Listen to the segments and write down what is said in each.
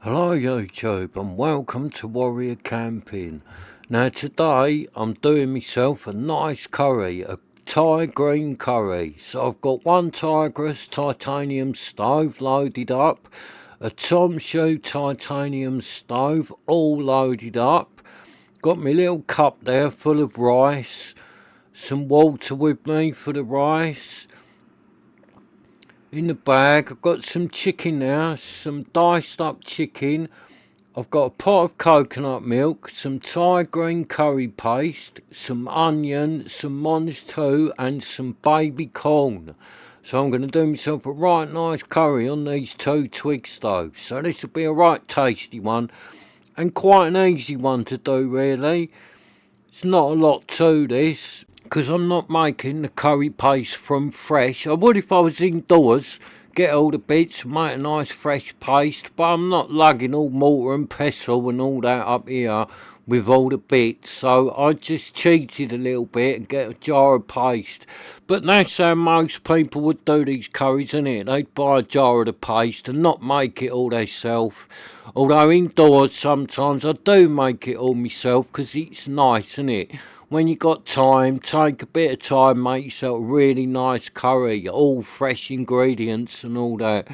Hello YouTube and welcome to Warrior Camping. Now today I'm doing myself a nice curry, a Thai green curry. So I've got one Tigris titanium stove loaded up, a Tom Shoe titanium stove all loaded up, got my little cup there full of rice, some water with me for the rice. In the bag I've got some chicken now, some diced up chicken. I've got a pot of coconut milk, some Thai green curry paste, some onion, some Mons 2 and some baby corn. So I'm going to do myself a right nice curry on these two Twig stoves. So this will be a right tasty one and quite an easy one to do really. It's not a lot to this because I'm not making the curry paste from fresh. I would if I was indoors, get all the bits, make a nice fresh paste, but I'm not lugging all mortar and pestle and all that up here with all the bits, so I just cheated a little bit and get a jar of paste. But that's how most people would do these curries, isn't it? They'd buy a jar of the paste and not make it all themselves. Although indoors sometimes I do make it all myself because it's nice, isn't it? When you got time, take a bit of time, make yourself a really nice curry, all fresh ingredients and all that.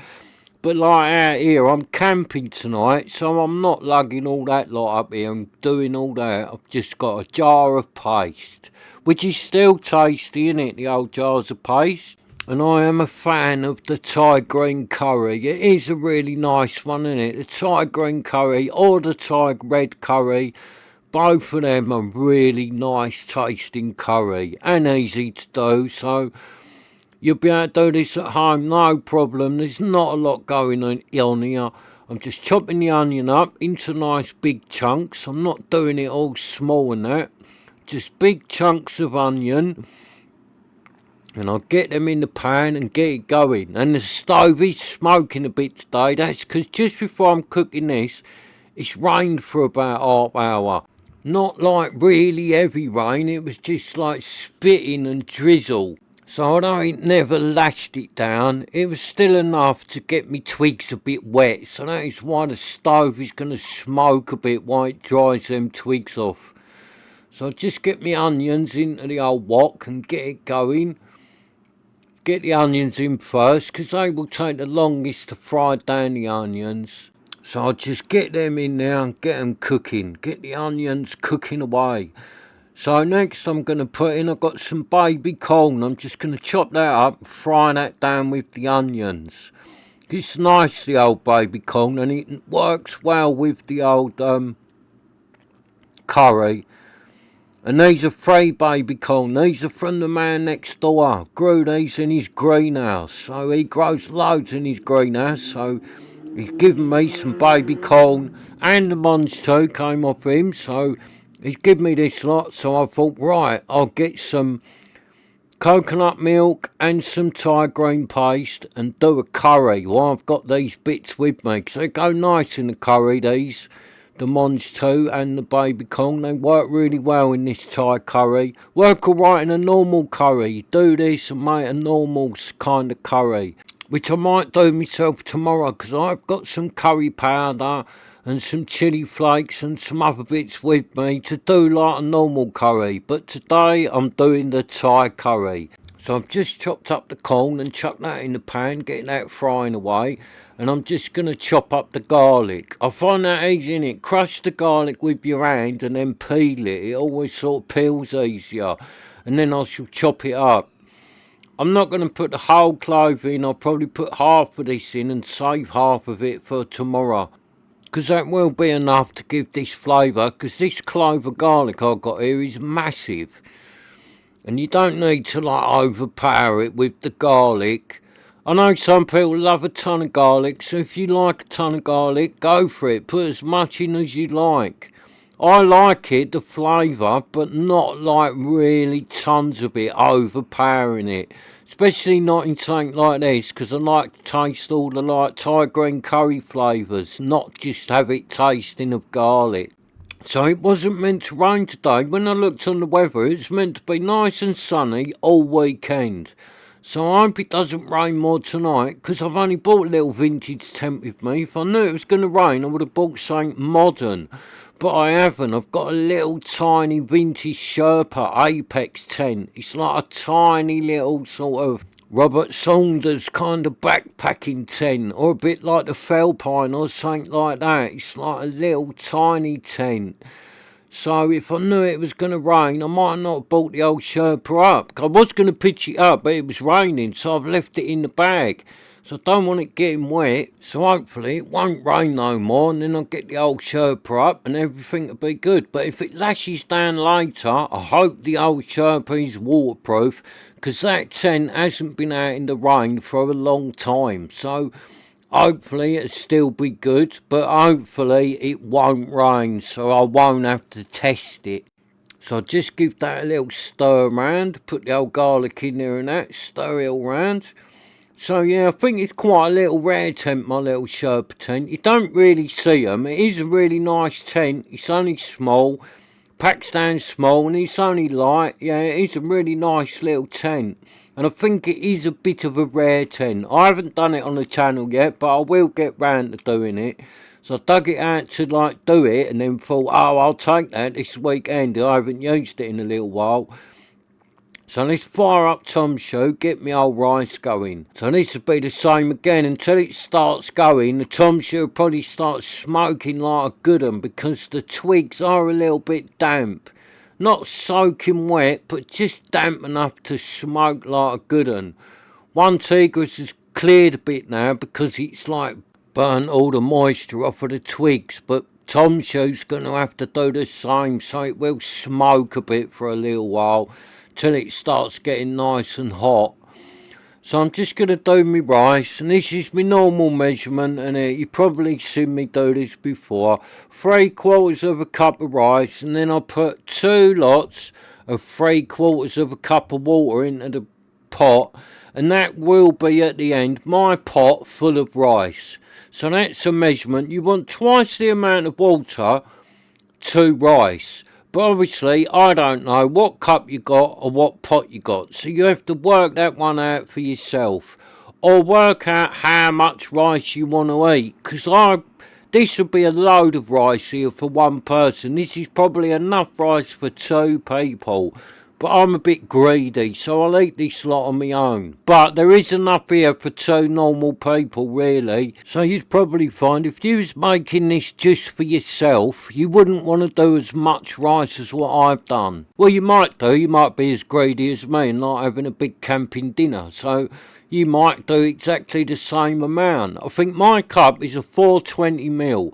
But like out here, I'm camping tonight, so I'm not lugging all that lot up here and doing all that. I've just got a jar of paste, which is still tasty, innit, the old jars of paste. And I am a fan of the Thai green curry. It is a really nice one, isn't it? The Thai green curry or the Thai red curry. Both of them are really nice tasting curry and easy to do, so you'll be able to do this at home, no problem. There's not a lot going on here. I'm just chopping the onion up into nice big chunks. I'm not doing it all small and that. Just big chunks of onion. And I'll get them in the pan and get it going. And the stove is smoking a bit today. That's because just before I'm cooking this, it's rained for about half hour. Not like really heavy rain, it was just like spitting and drizzle. So although it never lashed it down, it was still enough to get me twigs a bit wet. So that is why the stove is going to smoke a bit while it dries them twigs off. So I'll just get my onions into the old wok and get it going. Get the onions in first because they will take the longest to fry down the onions. So I'll just get them in there and get them cooking. Get the onions cooking away. So next I'm going to put in, I've got some baby corn. I'm just going to chop that up, fry that down with the onions. It's nice, the old baby corn, and it works well with the old curry. And these are free baby corn. These are from the man next door. Grew these in his greenhouse. So he grows loads in his greenhouse. So he's given me some baby corn. And the Mons 2 came off him. So he's given me this lot. So I thought, right, I'll get some coconut milk and some Thai green paste and do a curry. Well, I've got these bits with me. Because they go nice in the curry, these. The Mons 2 and the baby corn, they work really well in this Thai curry. Work alright in a normal curry. Do this and make a normal kind of curry, which I might do myself tomorrow because I've got some curry powder and some chilli flakes and some other bits with me to do like a normal curry. But today I'm doing the Thai curry. So I've just chopped up the corn and chucked that in the pan, getting that frying away. And I'm just going to chop up the garlic. I find that easy, innit? Crush the garlic with your hand and then peel it. It always sort of peels easier. And then I shall chop it up. I'm not going to put the whole clove in. I'll probably put half of this in and save half of it for tomorrow. Because that will be enough to give this flavour. Because this clove of garlic I've got here is massive. And you don't need to like overpower it with the garlic. I know some people love a ton of garlic, so if you like a ton of garlic, go for it. Put as much in as you like. I like it, the flavour, but not like really tons of it, overpowering it. Especially not in something like this, because I like to taste all the like Thai green curry flavours, not just have it tasting of garlic. So it wasn't meant to rain today. When I looked on the weather, it's meant to be nice and sunny all weekend. So I hope it doesn't rain more tonight, because I've only bought a little vintage tent with me. If I knew it was going to rain, I would have bought something modern. But I haven't. I've got a little tiny vintage Sherpa Apex tent. It's like a tiny little sort of Robert Saunders kind of backpacking tent, or a bit like the Felpine or something like that. It's like a little tiny tent. So if I knew it was going to rain, I might not have bought the old Sherpa up. I was going to pitch it up, but it was raining, so I've left it in the bag. So I don't want it getting wet, so hopefully it won't rain no more, and then I'll get the old Sherpa up and everything will be good. But if it lashes down later, I hope the old Sherpa is waterproof, because that tent hasn't been out in the rain for a long time. So hopefully it'll still be good, but hopefully it won't rain, so I won't have to test it. So I'll just give that a little stir around, put the old garlic in there and that, stir it all round. So yeah, I think it's quite a little rare tent, my little Sherpa tent. You don't really see them. It is a really nice tent. It's only small, packs down small, and it's only light. Yeah, it is a really nice little tent. And I think it is a bit of a rare tent. I haven't done it on the channel yet, but I will get round to doing it. So I dug it out to like do it, and then thought, oh, I'll take that this weekend. I haven't used it in a little while. So let's fire up Tom's shoe, get me old rice going. So this will be the same again until it starts going. The Tom's shoe will probably start smoking like a good one, because the twigs are a little bit damp. Not soaking wet, but just damp enough to smoke like a good one. One Tigris has cleared a bit now because it's like burnt all the moisture off of the twigs, but Tom's shoe's going to have to do the same, so it will smoke a bit for a little while till it starts getting nice and hot. So I'm just going to do my rice, and this is my normal measurement, and you've probably seen me do this before. 3/4 of a cup of rice, and then I put 2 lots of 3/4 of a cup of water into the pot, and that will be at the end my pot full of rice. So that's a measurement. You want twice the amount of water to rice. But obviously, I don't know what cup you got or what pot you got. So you have to work that one out for yourself. Or work out how much rice you want to eat. Because this would be a load of rice here for one person. This is probably enough rice for 2 people. But I'm a bit greedy, so I'll eat this lot on my own. But there is enough here for 2 normal people, really. So you'd probably find if you was making this just for yourself, you wouldn't want to do as much rice as what I've done. Well, you might do. You might be as greedy as me and like having a big camping dinner. So you might do exactly the same amount. I think my cup is a 420ml.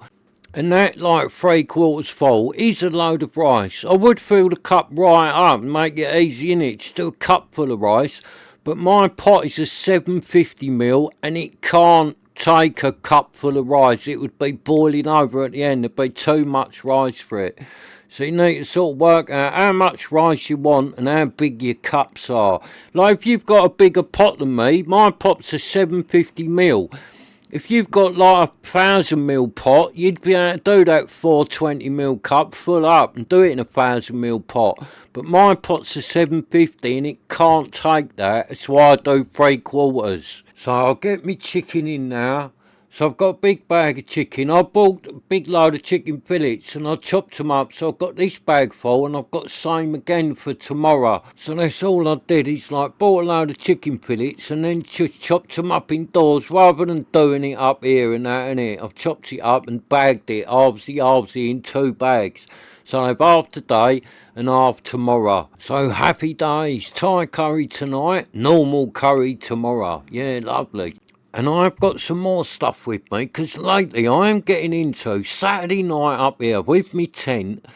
And that, like 3/4 full, is a load of rice. I would fill the cup right up and make it easy in it to do a cup full of rice. But my pot is a 750ml and it can't take a cup full of rice. It would be boiling over at the end. There'd be too much rice for it. So you need to sort of work out how much rice you want and how big your cups are. Like if you've got a bigger pot than me, my pot's a 750ml. If you've got like a 1000ml pot, you'd be able to do that 420ml cup full up and do it in a 1000ml pot. But my pot's a 750 and it can't take that. That's why I do 3/4. So I'll get me chicken in now. So I've got a big bag of chicken. I bought a big load of chicken fillets and I chopped them up. So I've got this bag full and I've got the same again for tomorrow. So that's all I did is like bought a load of chicken fillets and then just chopped them up indoors rather than doing it up here and that, innit? I've chopped it up and bagged it, halvesy in 2 bags. So I have half today and half tomorrow. So happy days. Thai curry tonight, normal curry tomorrow. Yeah, lovely. And I've got some more stuff with me, because lately I am getting into Saturday night up here with me tent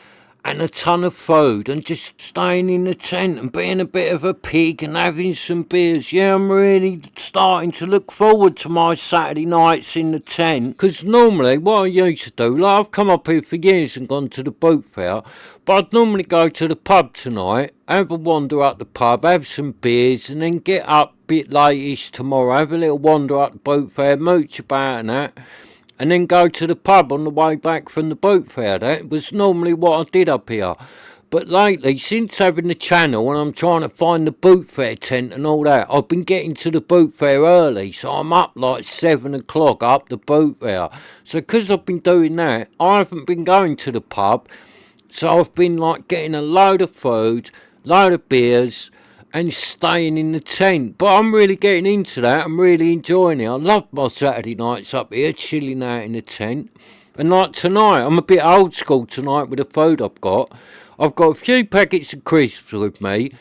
and a ton of food and just staying in the tent and being a bit of a pig and having some beers. Yeah, I'm really starting to look forward to my Saturday nights in the tent, because normally what I used to do, like I've come up here for years and gone to the boot fair, but I'd normally go to the pub tonight, have a wander up the pub, have some beers and then get up a bit late-ish tomorrow, have a little wander up the boot fair, mooch about and that, and then go to the pub on the way back from the boat fair. That was normally what I did up here. But lately, since having the channel and I'm trying to find the boot fair tent and all that, I've been getting to the boot fair early. So I'm up like 7 o'clock up the boot fair. So because I've been doing that, I haven't been going to the pub. So I've been like getting a load of food, load of beers, and staying in the tent. But I'm really getting into that. I'm really enjoying it. I love my Saturday nights up here, chilling out in the tent. And like tonight, I'm a bit old school tonight with the food I've got. I've got a few packets of crisps with me.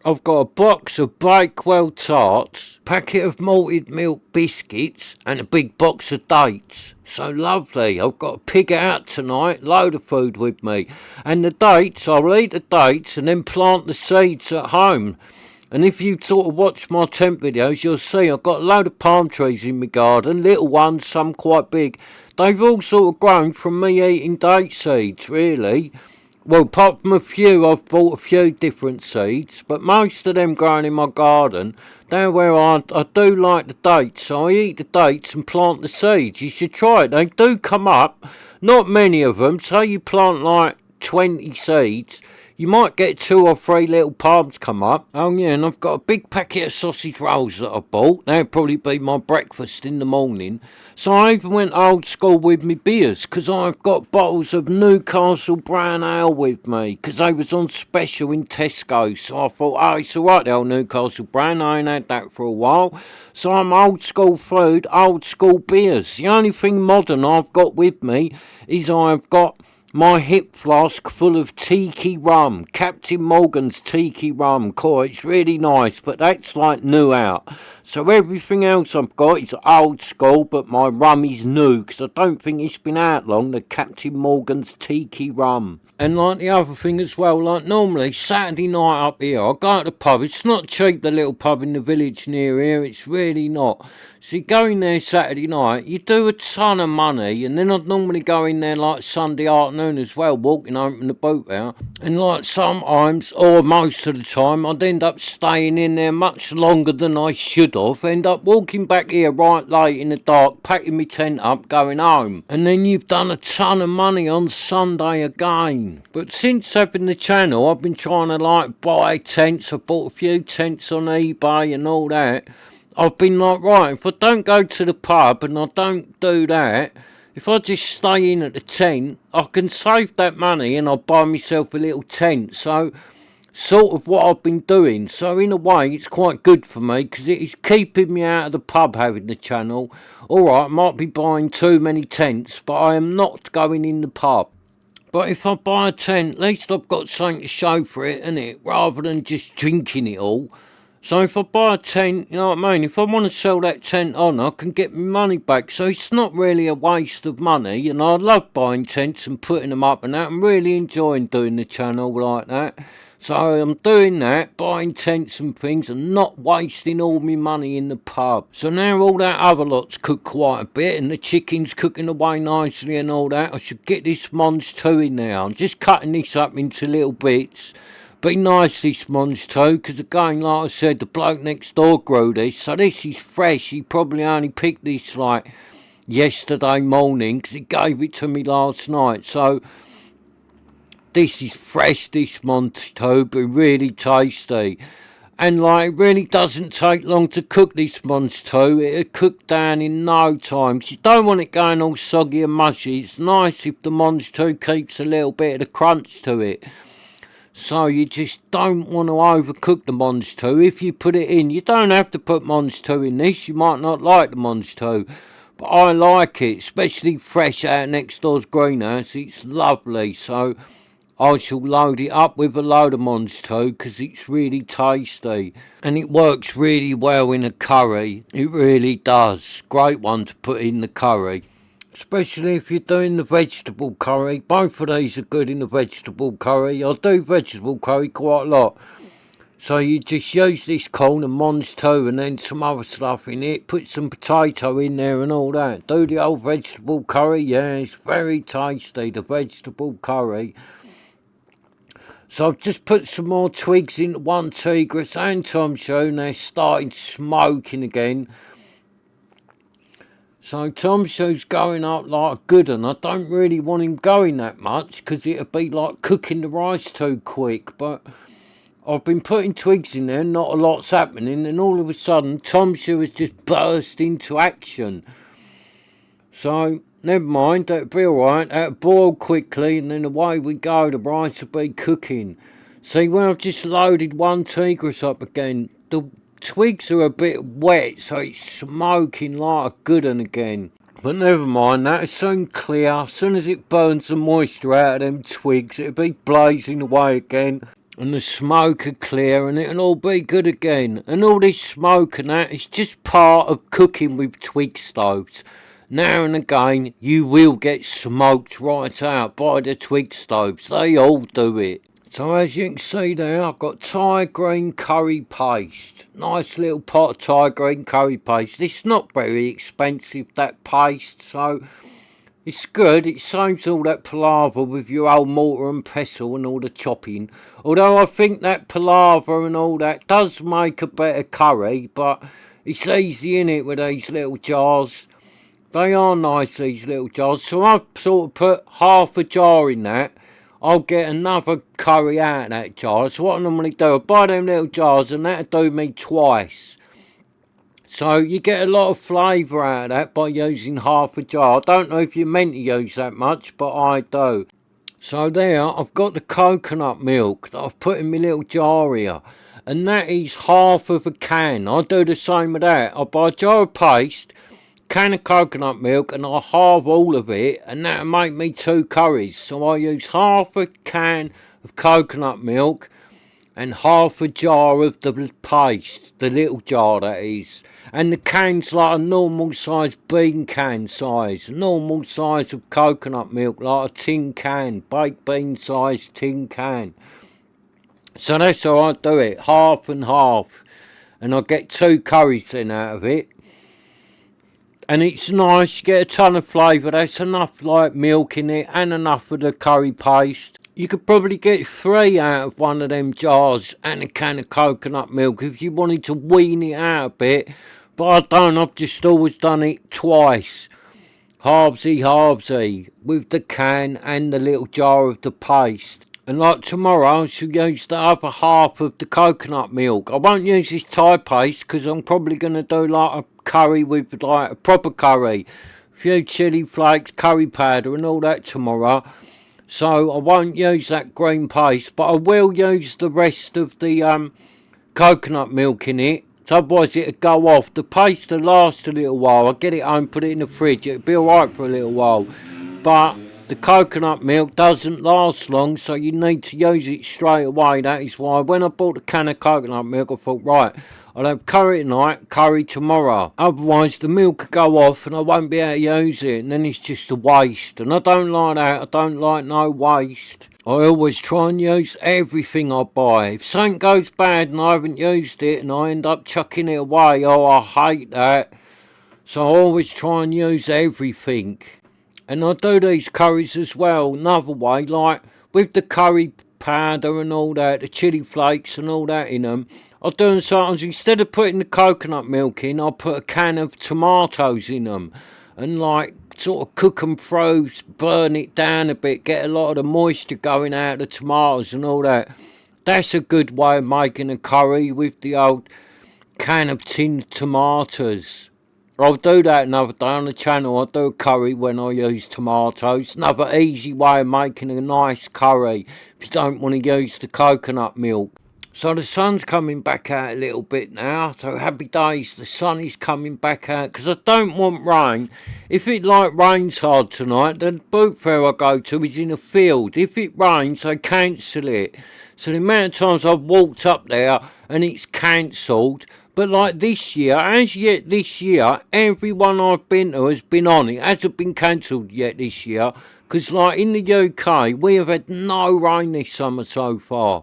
I've got a box of Bakewell tarts, packet of malted milk biscuits, and a big box of dates. So lovely. I've got a pig out tonight, load of food with me. And the dates, I'll eat the dates and then plant the seeds at home. And if you sort of watch my tent videos, you'll see I've got a load of palm trees in my garden, little ones, some quite big. They've all sort of grown from me eating date seeds, really. Well, apart from a few, I've bought a few different seeds, but most of them grown in my garden. Down where I do like the dates, so I eat the dates and plant the seeds. You should try it. They do come up, not many of them. Say you plant like 20 seeds, you might get 2 or 3 little palms come up. Oh yeah, and I've got a big packet of sausage rolls that I bought. That'll probably be my breakfast in the morning. So I even went old school with me beers, because I've got bottles of Newcastle Brown Ale with me, because they was on special in Tesco. So I thought, oh, it's alright, the old Newcastle Brown, I ain't had that for a while. So I'm old school food, old school beers. The only thing modern I've got with me is I've got my hip flask full of tiki rum, Captain Morgan's tiki rum. Cool, it's really nice, but that's like new out. So everything else I've got is old school, but my rum is new, because I don't think it's been out long, the Captain Morgan's tiki rum. And like the other thing as well, like normally Saturday night up here, I go to the pub. It's not cheap, the little pub in the village near here, it's really not. So you go in there Saturday night, you do a ton of money, and then I'd normally go in there like Sunday afternoon as well, walking home from the boat out. And like sometimes, or most of the time, I'd end up staying in there much longer than I should have, end up walking back here right late in the dark, packing my tent up, going home. And then you've done a ton of money on Sunday again. But since having the channel, I've been trying to like buy tents. I bought a few tents on eBay and all that. I've been like, right, if I don't go to the pub and I don't do that, if I just stay in at the tent, I can save that money and I'll buy myself a little tent. So, sort of what I've been doing. So, in a way, it's quite good for me, because it is keeping me out of the pub having the channel. Alright, I might be buying too many tents, but I am not going in the pub. But if I buy a tent, at least I've got something to show for it, innit? Rather than just drinking it all. So if I buy a tent, you know what I mean? If I want to sell that tent on, I can get my money back. So it's not really a waste of money. And I love buying tents and putting them up and that. I'm really enjoying doing the channel like that. So I'm doing that, buying tents and things, and not wasting all my money in the pub. So now all that other lot's cooked quite a bit, and the chicken's cooking away nicely and all that. I should get this Mons 2 in there. I'm just cutting this up into little bits. Be nice, this Mons 2, because again, like I said, the bloke next door grew this, so this is fresh. He probably only picked this like yesterday morning, because he gave it to me last night. So this is fresh, this Mons 2, but really tasty. And like, it really doesn't take long to cook this Mons 2. It'll cook down in no time. You don't want it going all soggy and mushy. It's nice if the Mons 2 keeps a little bit of the crunch to it. So you just don't want to overcook the Mons 2. If you put it in, you don't have to put Mons 2 in this. You might not like the Mons 2. But I like it, especially fresh out next door's greenhouse. It's lovely. So I shall load it up with a load of Mons 2, because it's really tasty. And it works really well in a curry. It really does. Great one to put in the curry. Especially if you're doing the vegetable curry. Both of these are good in the vegetable curry. I do vegetable curry quite a lot. So you just use this corn and Mons 2 and then some other stuff in it. Put some potato in there and all that. Do the old vegetable curry. Yeah, it's very tasty, the vegetable curry. So I've just put some more twigs into one Tigris and Tom Show, and they're starting smoking again. So Tom Shoe's going up like a good un. I don't really want him going that much because it'd be like cooking the rice too quick. But I've been putting twigs in there, not a lot's happening, and all of a sudden Tom Shoe has just burst into action. So never mind, that'll be alright. That'll boil quickly and then away we go. The rice will be cooking. See, when I've just loaded one tigris up again, the twigs are a bit wet, so it's smoking like a good un again. But never mind, that'll soon clear. As soon as it burns the moisture out of them twigs, it'll be blazing away again. And the smoke will clear and it'll all be good again. And all this smoke and that is just part of cooking with twig stoves. Now and again, you will get smoked right out by the twig stoves. They all do it. So as you can see there, I've got Thai green curry paste. Nice little pot of Thai green curry paste. It's not very expensive, that paste, so it's good. It saves all that palaver with your old mortar and pestle and all the chopping. Although I think that palaver and all that does make a better curry, but it's easy in it with these little jars. They are nice, these little jars. So I've sort of put half a jar in that. I'll get another curry out of that jar. So what I normally do, I buy them little jars and that'll do me twice. So you get a lot of flavour out of that by using half a jar. I don't know if you're meant to use that much, but I do. So there, I've got the coconut milk that I've put in my little jar here. And that is half of a can. I do the same with that. I buy a jar of paste, can of coconut milk, and I halve all of it, and that'll make me 2 curries. So I use half a can of coconut milk and half a jar of the paste, the little jar that is. And the can's like a normal size bean can size, normal size of coconut milk, like a tin can, baked bean size tin can. So that's how I do it, half and half, and I get 2 curries then out of it. And it's nice, you get a ton of flavour. That's enough like milk in it and enough of the curry paste. You could probably get 3 out of one of them jars and a can of coconut milk if you wanted to wean it out a bit. But I don't, I've just always done it twice. Halvesy with the can and the little jar of the paste. And like tomorrow I shall use the other half of the coconut milk. I won't use this Thai paste because I'm probably going to do like a curry with like a proper curry. A few chilli flakes, curry powder and all that tomorrow. So I won't use that green paste, but I will use the rest of the coconut milk in it. Otherwise it'll go off. The paste will last a little while. I'll get it home, put it in the fridge. It'll be alright for a little while. But the coconut milk doesn't last long, so you need to use it straight away. That is why when I bought the can of coconut milk, I thought, right, I'll have curry tonight, curry tomorrow. Otherwise, the milk could go off and I won't be able to use it, and then it's just a waste. And I don't like that. I don't like no waste. I always try and use everything I buy. If something goes bad and I haven't used it and I end up chucking it away, oh, I hate that. So I always try and use everything. And I do these curries as well, another way, like with the curry powder and all that, the chilli flakes and all that in them. I do them sometimes, instead of putting the coconut milk in, I put a can of tomatoes in them. And like, sort of cook them through, burn it down a bit, get a lot of the moisture going out of the tomatoes and all that. That's a good way of making a curry with the old can of tinned tomatoes. I'll do that another day on the channel. I'll do a curry when I use tomatoes. Another easy way of making a nice curry if you don't want to use the coconut milk. So the sun's coming back out a little bit now. So happy days, the sun is coming back out. Because I don't want rain. If it like rains hard tonight, the boot fair I go to is in a field. If it rains, they cancel it. So the amount of times I've walked up there and it's cancelled. But like this year, as yet this year, everyone I've been to has been on. It hasn't been cancelled yet this year. Because like in the UK, we have had no rain this summer so far.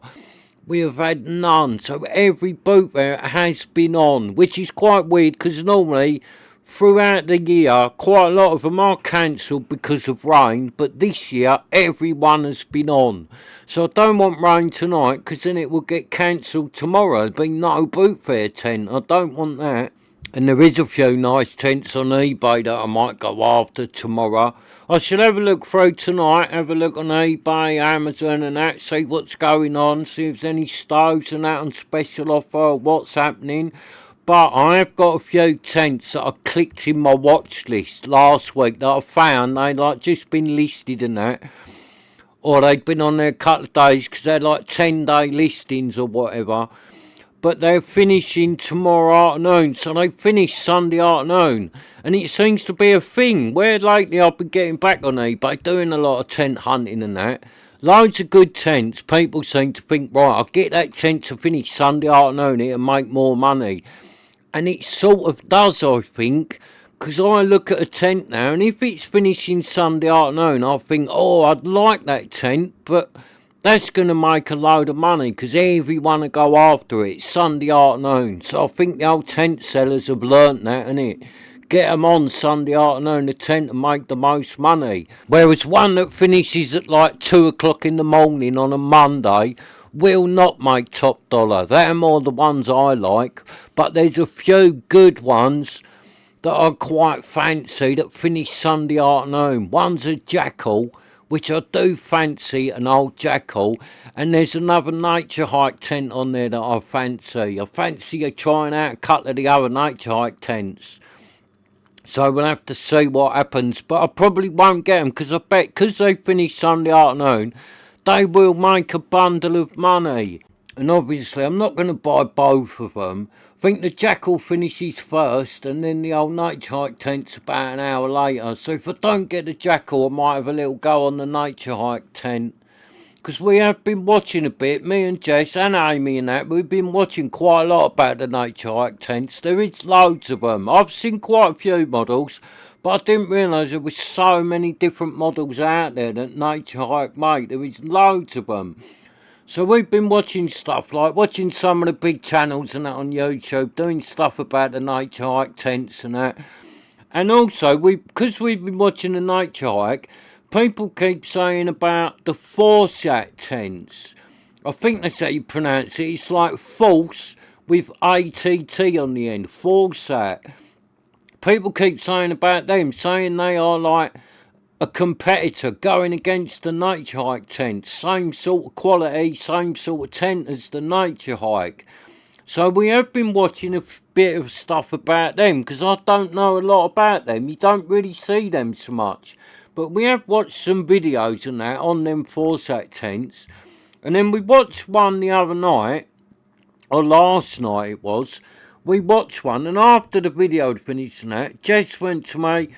We have had none. So every boot fair has been on. Which is quite weird because normally throughout the year, quite a lot of them are cancelled because of rain. But this year, everyone has been on. So I don't want rain tonight because then it will get cancelled tomorrow. There'll be no boot fair tent. I don't want that. And there is a few nice tents on eBay that I might go after tomorrow. I should have a look through tonight, have a look on eBay, Amazon and that, see what's going on, see if there's any stoves and that on special offer, what's happening. But I have got a few tents that I clicked in my watch list last week that I found. They like just been listed and that. Or they'd been on there a couple of days because they're like 10-day listings or whatever. But they're finishing tomorrow afternoon, so they finish Sunday afternoon. And it seems to be a thing, where lately I've been getting back on eBay, doing a lot of tent hunting and that. Loads of good tents, people seem to think, right, I'll get that tent to finish Sunday afternoon, it'll make more money. And it sort of does, I think, because I look at a tent now, and if it's finishing Sunday afternoon, I think, oh, I'd like that tent, but that's going to make a load of money because everyone will go after it Sunday afternoon. So I think the old tent sellers have learnt that, innit? Get them on Sunday afternoon, the tent, and make the most money. Whereas one that finishes at like 2 o'clock in the morning on a Monday will not make top dollar. They're more the ones I like. But there's a few good ones that I quite fancy that finish Sunday afternoon. One's a Jackal, which I do fancy, an old Jackal, and there's another nature hike tent on there that I fancy. I fancy trying out a couple of the other nature hike tents. So we'll have to see what happens, but I probably won't get them because I bet because they finish Sunday afternoon, they will make a bundle of money. And obviously I'm not going to buy both of them. I think the Jackal finishes first and then the old nature hike tent's about an hour later. So if I don't get the Jackal, I might have a little go on the nature hike tent. Because we have been watching a bit, me and Jess and Amy and that, we've been watching quite a lot about the nature hike tents. There is loads of them. I've seen quite a few models, but I didn't realise there were so many different models out there that nature hike make. There is loads of them. So we've been watching stuff, like watching some of the big channels and that on YouTube, doing stuff about the nature hike tents and that. And also, because we've been watching the nature hike, people keep saying about the Forsat tents. I think that's how you pronounce it. It's like false with ATT on the end, Forsat. People keep saying about them, saying they are like a competitor going against the nature hike tent. Same sort of quality, same sort of tent as the nature hike. So we have been watching a bit of stuff about them because I don't know a lot about them. You don't really see them so much. But we have watched some videos and that on them Forsat tents. And then we watched one the other night, or last night it was. We watched one, and after the video had finished and that, Jess went to me,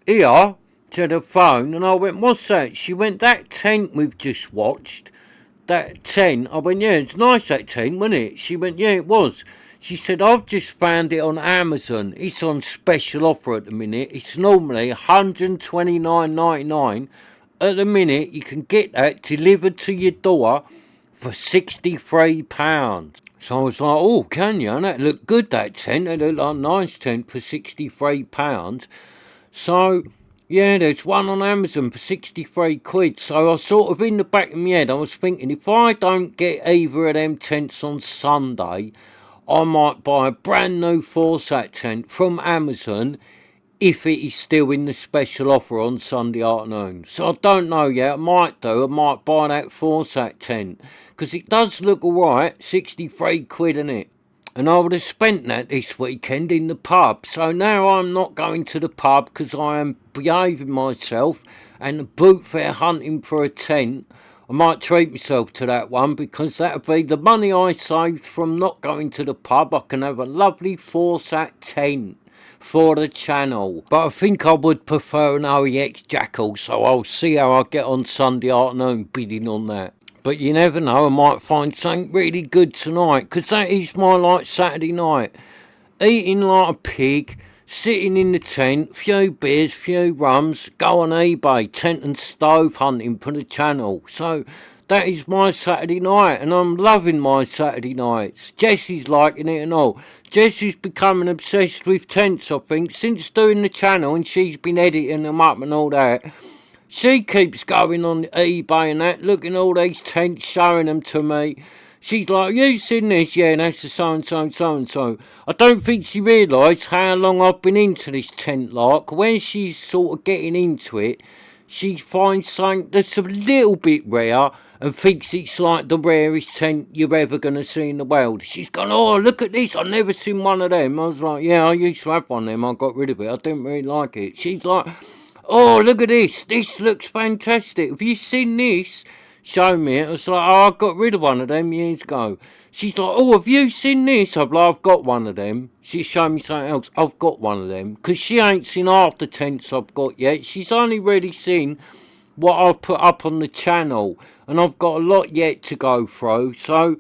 here, to the phone, and I went, what's that? She went, that tent we've just watched, that tent. I went, yeah, it's nice that tent, wasn't it? She went, yeah, it was. She said, I've just found it on Amazon. It's on special offer at the minute. It's normally $129.99. At the minute, you can get that delivered to your door for £63. So I was like, oh, can you? And that looked good, that tent. It looked like a nice tent for £63. So yeah, there's one on Amazon for 63 quid. So I was sort of in the back of my head, I was thinking, if I don't get either of them tents on Sunday, I might buy a brand new Forsat tent from Amazon if it is still in the special offer on Sunday afternoon. So I don't know yet, I might do. I might buy that Forsat tent because it does look alright, 63 quid, innit? And I would have spent that this weekend in the pub. So now I'm not going to the pub because I am behaving myself and boot fair hunting for a tent. I might treat myself to that one because that'll be the money I saved from not going to the pub. I can have a lovely Forsat tent for the channel. But I think I would prefer an OEX Jackal, so I'll see how I get on Sunday afternoon bidding on that. But you never know, I might find something really good tonight, because that is my like Saturday night. Eating like a pig, sitting in the tent, few beers, few rums, go on eBay, tent and stove hunting for the channel. So that is my Saturday night, and I'm loving my Saturday nights. Jessie's liking it and all. Jessie's becoming obsessed with tents, I think, since doing the channel, and she's been editing them up and all that. She keeps going on eBay and that, looking at all these tents, showing them to me. She's like, you seen this? Yeah, that's the so-and-so, so-and-so. I don't think she realised how long I've been into this tent, like. When she's sort of getting into it, she finds something that's a little bit rare and thinks it's like the rarest tent you're ever going to see in the world. She's gone, oh, look at this, I've never seen one of them. I was like, yeah, I used to have one of them, I got rid of it, I didn't really like it. She's like, oh, look at this looks fantastic. Have you seen this? Show me it. I was like, oh, I got rid of one of them years ago. She's like, oh, have you seen this? I'm like, I've got one of them. She showed me something else. I've got one of them. Because she ain't seen half the tents I've got yet. She's only really seen what I've put up on the channel. And I've got a lot yet to go through. So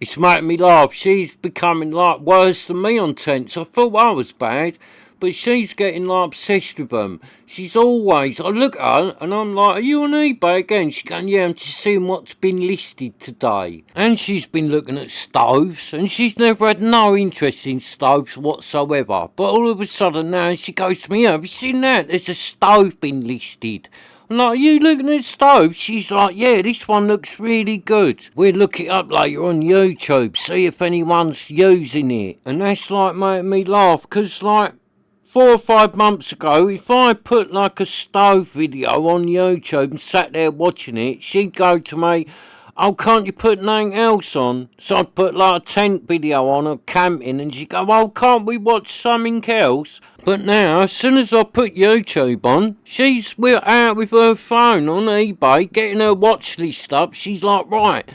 it's making me laugh. She's becoming like worse than me on tents. I thought I was bad. But she's getting like obsessed with them. She's always, I look at her and I'm like, are you on eBay again? She's going, yeah, I'm just seeing what's been listed today. And she's been looking at stoves and she's never had no interest in stoves whatsoever. But all of a sudden now she goes to me, have you seen that? There's a stove been listed. I'm like, are you looking at stoves? She's like, yeah, this one looks really good. We'll look it up later on YouTube, see if anyone's using it. And that's like making me laugh, because like 4 or 5 months ago, if I put like a stove video on YouTube and sat there watching it, she'd go to me, oh, can't you put nothing else on? So I'd put like a tent video on of camping and she'd go, oh, can't we watch something else? But now, as soon as I put YouTube on, she's out with her phone on eBay, getting her watch list up. She's like, right,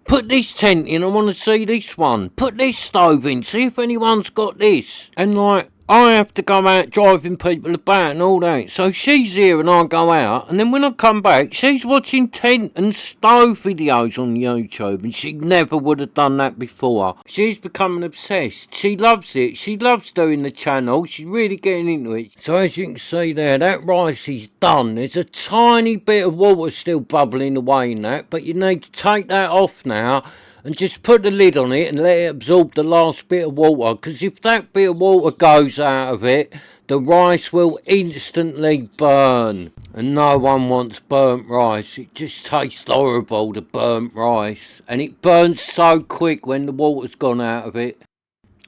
put this tent in, I want to see this one. Put this stove in, see if anyone's got this. And like, I have to go out driving people about and all that. So she's here and I go out. And then when I come back, she's watching tent and stove videos on YouTube. And she never would have done that before. She's becoming obsessed. She loves it. She loves doing the channel. She's really getting into it. So as you can see there, that rice is done. There's a tiny bit of water still bubbling away in that. But you need to take that off now. And just put the lid on it and let it absorb the last bit of water, because if that bit of water goes out of it, the rice will instantly burn, and no one wants burnt rice. It just tastes horrible, the burnt rice, and it burns so quick when the water's gone out of it.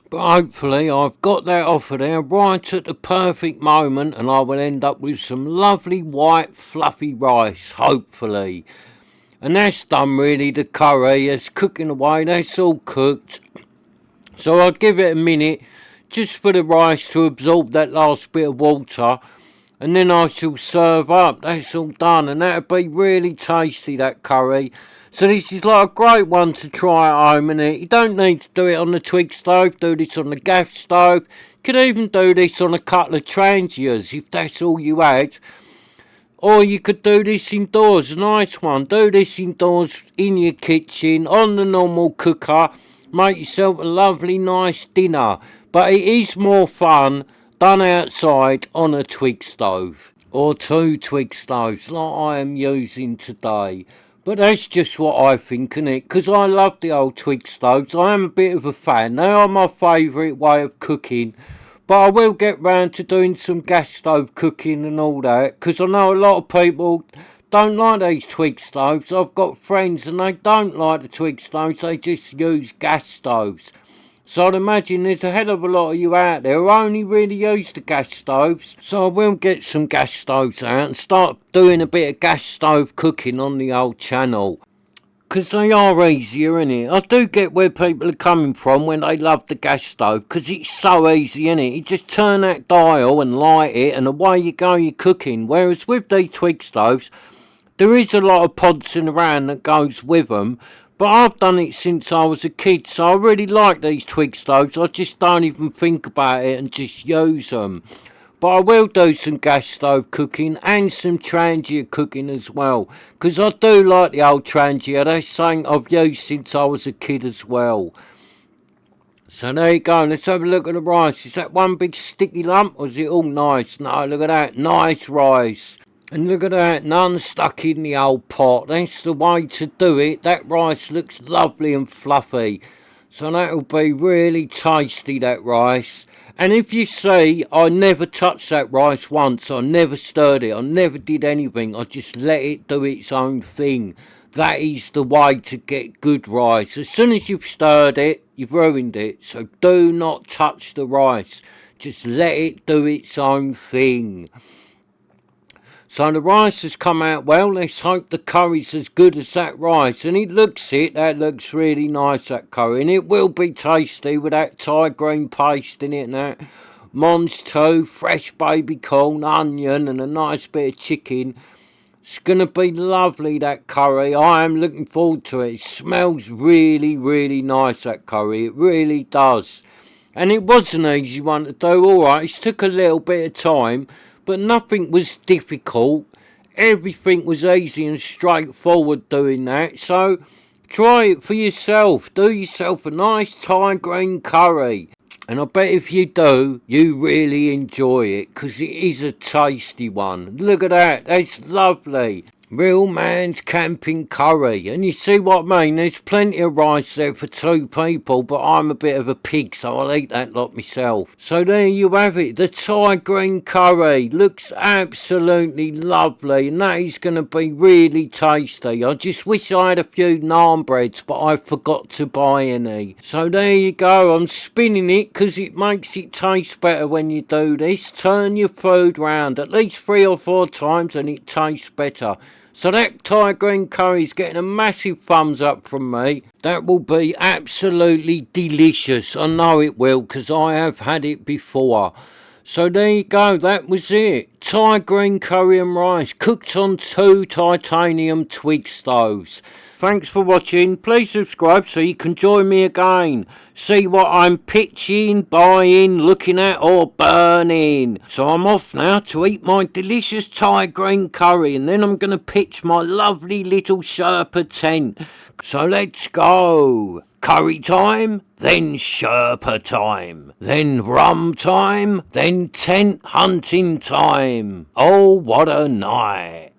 But hopefully I've got that off of there right at the perfect moment, and I will end up with some lovely white fluffy rice, hopefully. And that's done really, the curry, it's cooking away, that's all cooked. So I'll give it a minute, just for the rice to absorb that last bit of water. And then I shall serve up, that's all done. And that'll be really tasty, that curry. So this is like a great one to try at home, innit? You don't need to do it on the Twig stove, do this on the gas stove. You could even do this on a couple of transiers, if that's all you had. Or you could do this indoors, a nice one. Do this indoors in your kitchen, on the normal cooker. Make yourself a lovely, nice dinner. But it is more fun done outside on a Twig stove. Or 2 Twig stoves, like I am using today. But that's just what I think, innit? Because I love the old Twig stoves. I am a bit of a fan. They are my favourite way of cooking. But I will get round to doing some gas stove cooking and all that, because I know a lot of people don't like these Twig stoves. I've got friends and they don't like the Twig stoves, they just use gas stoves. So I'd imagine there's a hell of a lot of you out there who only really use the gas stoves. So I will get some gas stoves out and start doing a bit of gas stove cooking on the old channel. Because they are easier, innit? I do get where people are coming from when they love the gas stove, because it's so easy, innit? You just turn that dial and light it and away you go, you're cooking. Whereas with these Twig stoves, there is a lot of podsing around that goes with them. But I've done it since I was a kid, so I really like these Twig stoves. I just don't even think about it and just use them. But I will do some gas stove cooking and some transier cooking as well. Because I do like the old transier. That's something I've used since I was a kid as well. So there you go. Let's have a look at the rice. Is that one big sticky lump or is it all nice? No, look at that. Nice rice. And look at that. None stuck in the old pot. That's the way to do it. That rice looks lovely and fluffy. So that'll be really tasty, that rice. And if you see, I never touched that rice once. I never stirred it. I never did anything. I just let it do its own thing. That is the way to get good rice. As soon as you've stirred it, you've ruined it. So do not touch the rice. Just let it do its own thing. So the rice has come out well. Let's hope the curry's as good as that rice. And that looks really nice, that curry. And it will be tasty with that Thai green paste in it and that. Mons too, fresh baby corn, onion and a nice bit of chicken. It's going to be lovely, that curry. I am looking forward to it. It smells really, really nice, that curry. It really does. And it was an easy one to do. Alright, it took a little bit of time, but nothing was difficult. Everything was easy and straightforward doing that. So try it for yourself. Do yourself a nice Thai green curry. And I bet if you do, you really enjoy it, because it is a tasty one. Look at that, that's lovely. Real man's camping curry. And you see what I mean? There's plenty of rice there for 2 people, but I'm a bit of a pig, so I'll eat that lot myself. So there you have it. The Thai green curry looks absolutely lovely, and that is going to be really tasty. I just wish I had a few naan breads, but I forgot to buy any. So there you go. I'm spinning it because it makes it taste better when you do this. Turn your food round at least 3 or 4 times and it tastes better. So that Thai green curry is getting a massive thumbs up from me. That will be absolutely delicious. I know it will, because I have had it before. So there you go, that was it. Thai green curry and rice, cooked on 2 titanium Twig stoves. Thanks for watching. Please subscribe so you can join me again. See what I'm pitching, buying, looking at or burning. So I'm off now to eat my delicious Thai green curry, and then I'm going to pitch my lovely little Sherpa tent. So let's go. Curry time, then Sherpa time, then rum time, then tent hunting time. Oh, what a night.